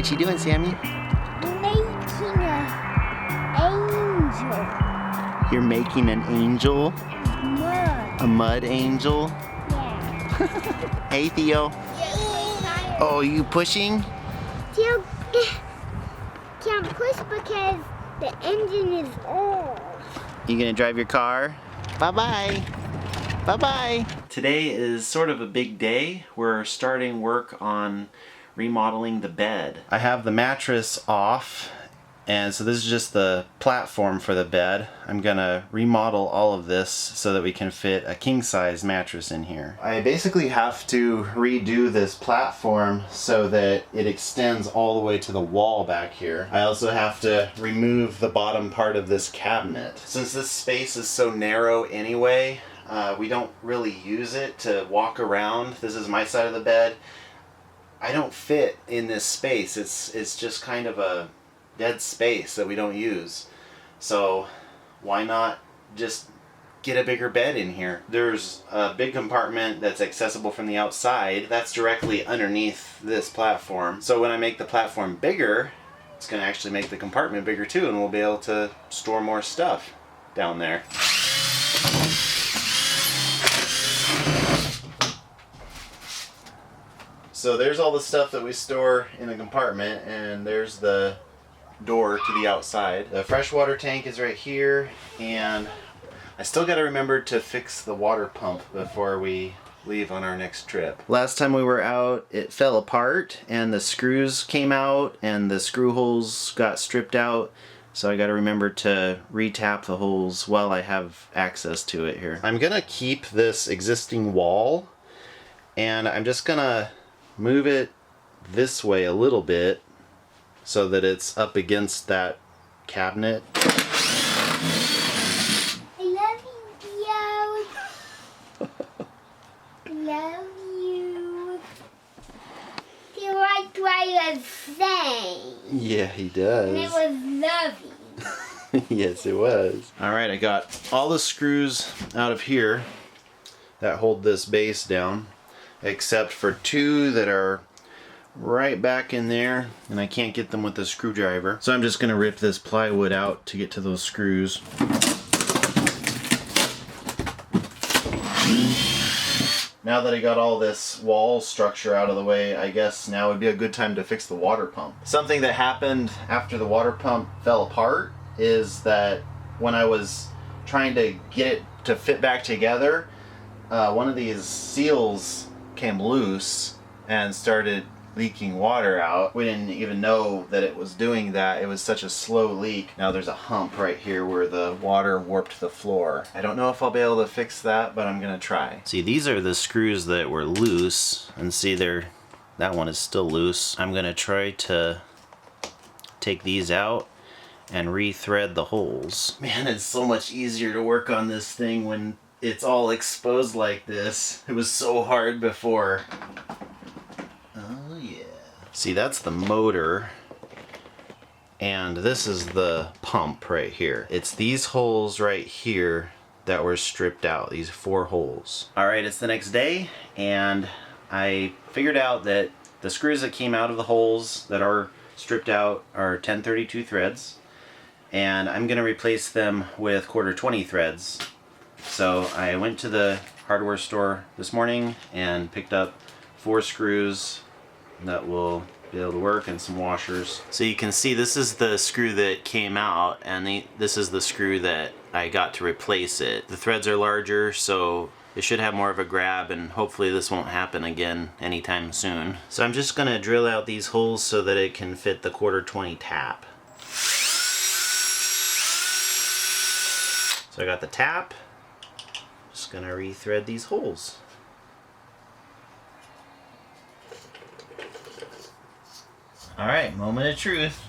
What you doing, Sammy? Making an angel. You're making an angel? Mud. A mud angel? Yeah. Hey, Theo. Oh, you pushing? Theo can't push because the engine is off. You gonna drive your car? Bye-bye. Bye-bye. Today is sort of a big day. We're starting work on remodeling the bed. I have the mattress off, and so this is just the platform for the bed. I'm gonna remodel all of this so that we can fit a king-size mattress in here. I basically have to redo this platform so that it extends all the way to the wall back here. I also have to remove the bottom part of this cabinet. Since this space is so narrow anyway, we don't really use it to walk around. This is my side of the bed. I don't fit in this space. It's just kind of a dead space that we don't use. So why not just get a bigger bed in here? There's a big compartment that's accessible from the outside. That's directly underneath this platform. So when I make the platform bigger, it's going to actually make the compartment bigger too, and we'll be able to store more stuff down there. So there's all the stuff that we store in the compartment, and there's the door to the outside. The freshwater tank is right here, and I still got to remember to fix the water pump before we leave on our next trip. Last time we were out, it fell apart and the screws came out and the screw holes got stripped out. So I got to remember to re-tap the holes while I have access to it here. I'm gonna keep this existing wall, and I'm just gonna move it this way a little bit so that it's up against that cabinet. I love you, Theo. Love you. He liked what I was saying. Yeah, he does. And it was loving. Yes, it was. Alright, I got all the screws out of here that hold this base down, except for two that are right back in there, and I can't get them with the screwdriver. So I'm just going to rip this plywood out to get to those screws. Now that I got all this wall structure out of the way, I guess now would be a good time to fix the water pump. Something that happened after the water pump fell apart is that when I was trying to get it to fit back together, one of these seals came loose and started leaking water out. We didn't even know that it was doing that. It was such a slow leak. Now there's a hump right here where the water warped the floor. I don't know if I'll be able to fix that, but I'm gonna try. See, these are the screws that were loose, and see that one is still loose. I'm gonna try to take these out and re-thread the holes. Man, it's so much easier to work on this thing when it's all exposed like this. It was so hard before. Oh yeah. See, that's the motor, and this is the pump right here. It's these holes right here that were stripped out, these 4 holes. Alright, it's the next day, and I figured out that the screws that came out of the holes that are stripped out are 1032 threads, and I'm gonna replace them with 1/420 threads. So I went to the hardware store this morning and picked up 4 screws that will be able to work, and some washers. So you can see this is the screw that came out, and this is the screw that I got to replace it. The threads are larger, so it should have more of a grab, and hopefully this won't happen again anytime soon. So I'm just gonna drill out these holes so that it can fit the 1/420 tap. So I got the tap. Just gonna re-thread these holes. Alright, moment of truth.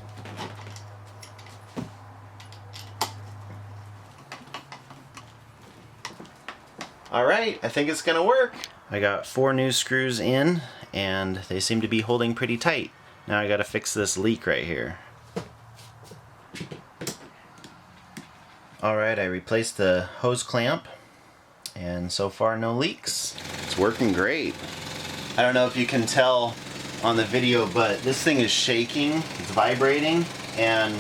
Alright, I think it's gonna work. I got 4 new screws in, and they seem to be holding pretty tight. Now I gotta fix this leak right here. Alright, I replaced the hose clamp, and so far no leaks. It's working great. I don't know if you can tell on the video, but this thing is shaking, it's vibrating, and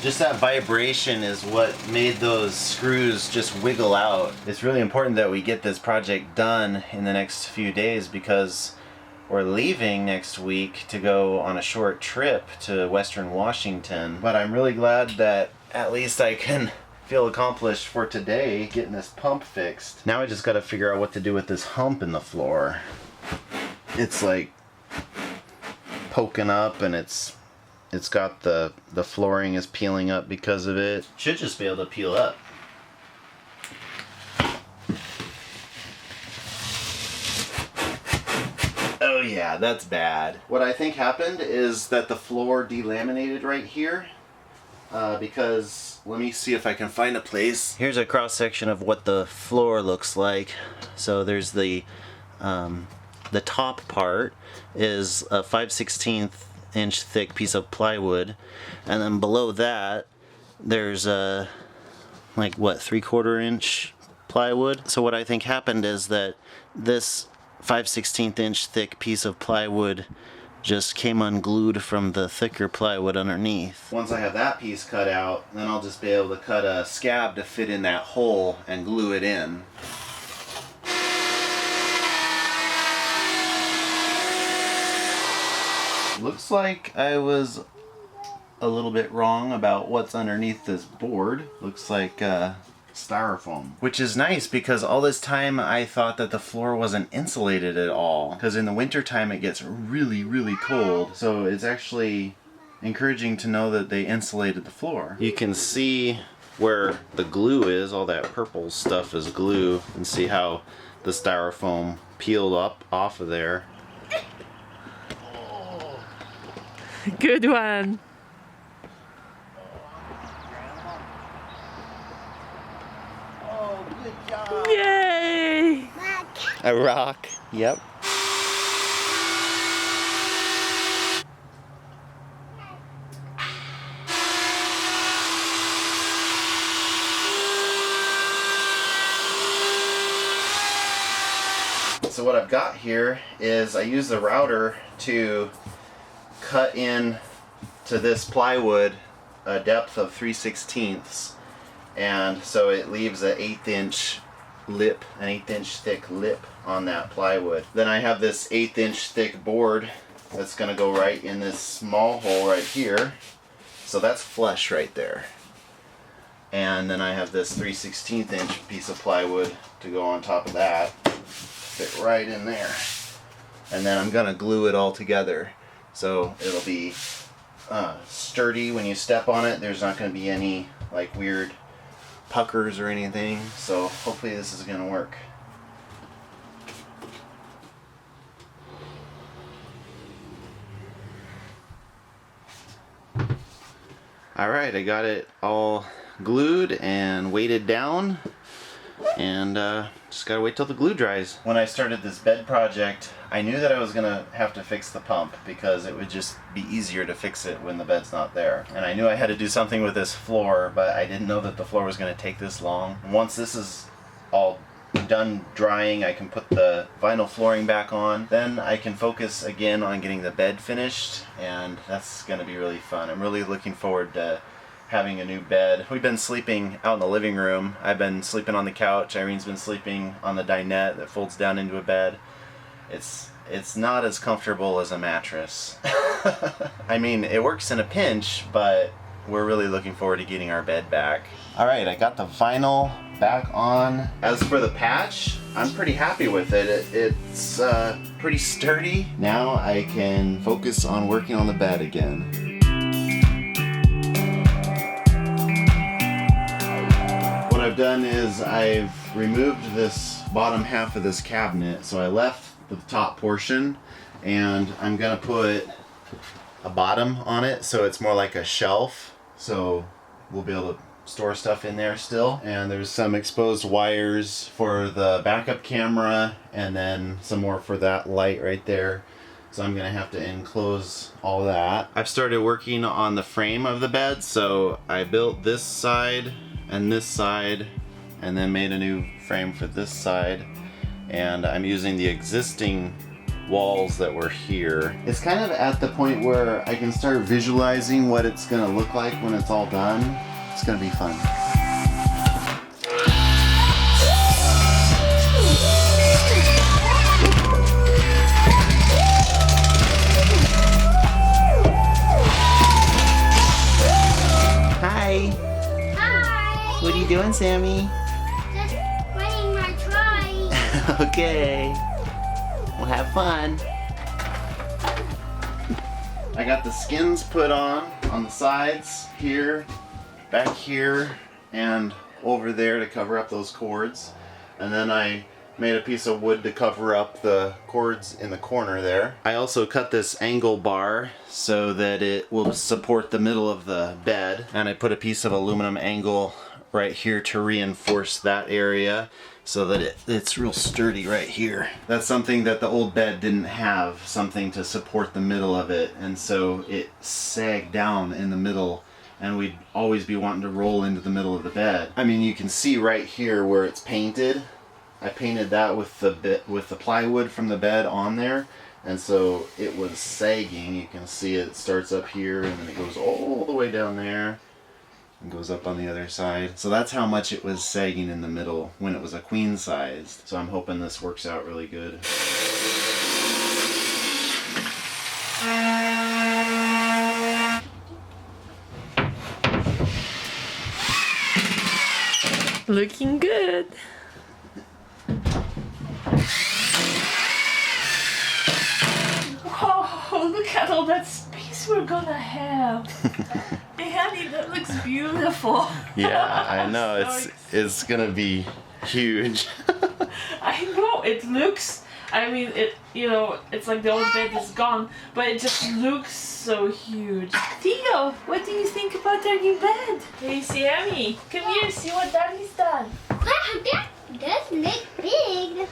just that vibration is what made those screws just wiggle out. It's really important that we get this project done in the next few days because we're leaving next week to go on a short trip to Western Washington. But I'm really glad that at least I can feel accomplished for today getting this pump fixed. Now I just gotta figure out what to do with this hump in the floor. It's like poking up and it's got the flooring is peeling up because of it. Should just be able to peel up. Oh yeah, that's bad. What I think happened is that the floor delaminated right here because let me see if I can find a place. Here's a cross section of what the floor looks like. So there's the top part is a 5/16 inch thick piece of plywood, and then below that there's a like what 3/4 inch plywood. So what I think happened is that this 5/16 inch thick piece of plywood just came unglued from the thicker plywood underneath. Once I have that piece cut out, then I'll just be able to cut a scab to fit in that hole and glue it in. Looks like I was a little bit wrong about what's underneath this board. Looks like styrofoam. Which is nice because all this time I thought that the floor wasn't insulated at all. Because in the winter time it gets really, really cold. So it's actually encouraging to know that they insulated the floor. You can see where the glue is. All that purple stuff is glue. And see how the styrofoam peeled up off of there. Good one. Oh, good job. Yay! A rock. Yep. So what I've got here is I use the router to cut in to this plywood a depth of 3/16, and so it leaves an 1/8 inch lip, an 1/8 inch thick lip on that plywood. Then I have this 1/8 inch thick board that's going to go right in this small hole right here, so that's flush right there. And then I have this 3/16 inch piece of plywood to go on top of that, fit right in there. And then I'm going to glue it all together. So it'll be sturdy when you step on it. There's not going to be any like weird puckers or anything. So hopefully this is going to work. Alright, I got it all glued and weighted down. And just gotta wait till the glue dries. When I started this bed project, I knew that I was gonna have to fix the pump because it would just be easier to fix it when the bed's not there. And I knew I had to do something with this floor, but I didn't know that the floor was gonna take this long. Once this is all done drying, I can put the vinyl flooring back on. Then I can focus again on getting the bed finished, and that's gonna be really fun. I'm really looking forward to having a new bed. We've been sleeping out in the living room. I've been sleeping on the couch. Eireen's been sleeping on the dinette that folds down into a bed. It's not as comfortable as a mattress. I mean, it works in a pinch, but we're really looking forward to getting our bed back. Alright, I got the vinyl back on. As for the patch, I'm pretty happy with it. It's pretty sturdy. Now I can focus on working on the bed again. What I've done is I've removed this bottom half of this cabinet, so I left the top portion, and I'm gonna put a bottom on it so it's more like a shelf, so we'll be able to store stuff in there still. And there's some exposed wires for the backup camera, and then some more for that light right there. So I'm gonna have to enclose all that. I've started working on the frame of the bed, so I built this side and this side, and then made a new frame for this side. And I'm using the existing walls that were here. It's kind of at the point where I can start visualizing what it's gonna look like when it's all done. It's gonna be fun. Hi. Hi. What are you doing, Sammy? Just running my try. Okay. We'll have fun. I got the skins put on the sides here, back here, and over there to cover up those cords. And then I made a piece of wood to cover up the cords in the corner there. I also cut this angle bar so that it will support the middle of the bed. And I put a piece of aluminum angle right here to reinforce that area so that it's real sturdy right here. That's something that the old bed didn't have, something to support the middle of it, and so it sagged down in the middle and we'd always be wanting to roll into the middle of the bed. I mean, you can see right here where it's painted. I painted that with the plywood from the bed on there, and so it was sagging. You can see it starts up here and then it goes all the way down there and goes up on the other side. So that's how much it was sagging in the middle when it was a queen size. So I'm hoping this works out really good. Looking good. Oh, look at all that space we're gonna have. Hey, honey, that looks beautiful. Yeah, I know. So It's gonna be huge. I know it looks. I mean, it's like the old bed is gone, but it just looks so huge. Theo, what do you think about our new bed? Hey, Sammy, come here, see what Daddy's done. Wow, that does look big.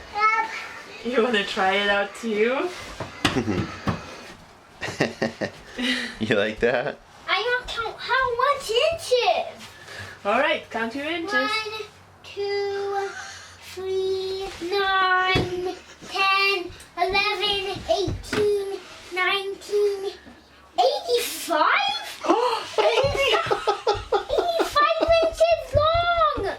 You wanna try it out too? You like that? I don't count how much inches. All right, count your inches. 1, 2, 3, 9, 10, 11, 18, 19, 85? Oh, 85 inches long!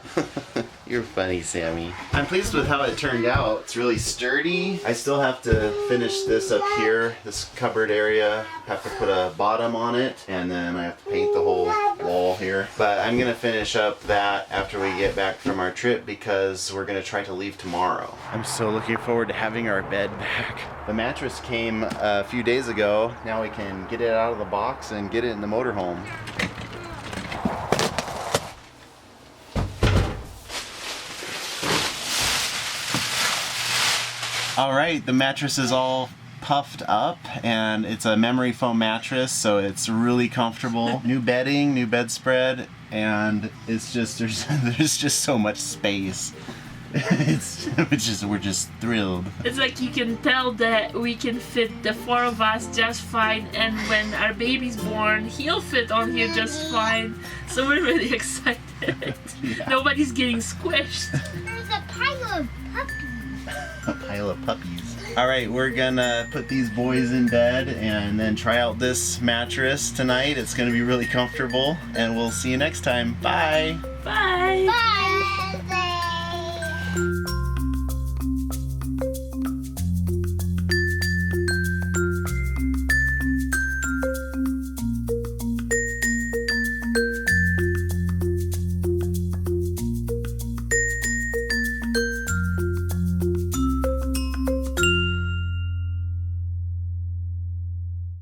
You're funny, Sammy. I'm pleased with how it turned out. It's really sturdy. I still have to finish this up here, this cupboard area. Have to put a bottom on it, and then I have to paint the whole wall here. But I'm gonna finish up that after we get back from our trip because we're gonna try to leave tomorrow. I'm so looking forward to having our bed back. The mattress came a few days ago. Now we can get it out of the box and get it in the motorhome. All right, the mattress is all puffed up and it's a memory foam mattress, so it's really comfortable. New bedding, new bedspread, and it's just there's just so much space. We're just thrilled. it's like you can tell that we can fit the 4 of us just fine, and when our baby's born, he'll fit on here just fine. So we're really excited. Yeah. Nobody's getting squished. There's a pile of puppies. A pile of puppies. All right, we're gonna put these boys in bed and then try out this mattress tonight. It's gonna be really comfortable, and we'll see you next time. Bye. Bye. Bye.